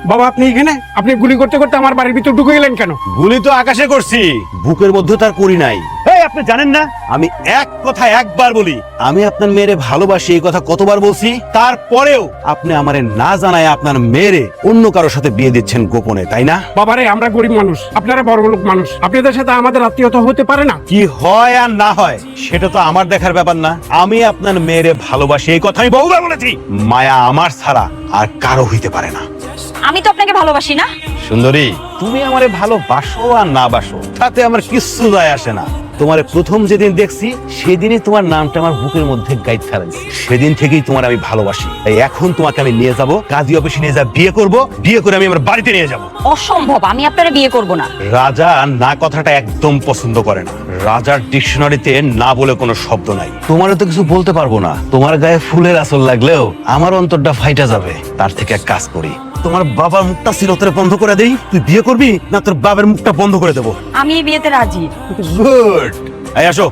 বাবা আপনি এখানে? আপনি গুলি করতে করতে আমার বাড়ির ভিতর ঢুকে গেলেন কেন? গুলি তো আকাশে করছি, বুকের মধ্যে তার করি নাই। এই আপনি জানেন না আমি এক কথা একবার বলি, আমি আপনার মেয়েরে ভালোবাসি, এই কথা কতবার বলছি, তারপরেও আপনি আমারে না জানায় আপনার মেয়েরে অন্য কারোর সাথে বিয়ে দিচ্ছেন গোপনে, তাই না? বাবারে আমরা গরিব মানুষ, আপনারা বড় লোক মানুষ, আপনাদের সাথে আমাদের আত্মীয়তা হতে পারে না। কি হয় আর না হয় সেটা তো আমার দেখার ব্যাপার না। আমি আপনার মেয়েরে ভালোবাসি, এই কথা আমি বহুবার বলেছি। মায়া আমার ছাড়া আর কারো হইতে পারে না। আমি তো আপনাকে ভালোবাসি না। সুন্দরী, তুমি আমারে ভালোবাসো আর না বাসো তাতে আমার কিচ্ছু যায় আসে না। তোমারে প্রথম যেদিন দেখছি সেদিনই তোমার নামটা আমার বুকের মধ্যে গাইড ফেলাইছি, সেদিন থেকেই তোমার আমি ভালোবাসি। তাই এখন তোমাকে আমি নিয়ে যাব, কাজী অফিসে নিয়ে যা বিয়ে করব, বিয়ে করে আমি আমার বাড়িতে নিয়ে যাব। অসম্ভব, আমি আপনারে বিয়ে করব না। রাজা না কথাটা একদম পছন্দ করে না। রাজার ডিকশনারিতে না বলে কোনো শব্দ নাই। তোমারও তো কিছু বলতে পারবো না, তোমার গায়ে ফুলের আসল লাগলেও আমার অন্তরটা ফাইটা যাবে। তার থেকে এক কাজ করি, তোমার বাবার মুখটা চিরতরে বন্ধ করে দেই, তুই বিয়ে করবি না তোর বাবার মুখটা বন্ধ করে দেবো? আমি এই বিয়েতে রাজি। গুড, এই আসো।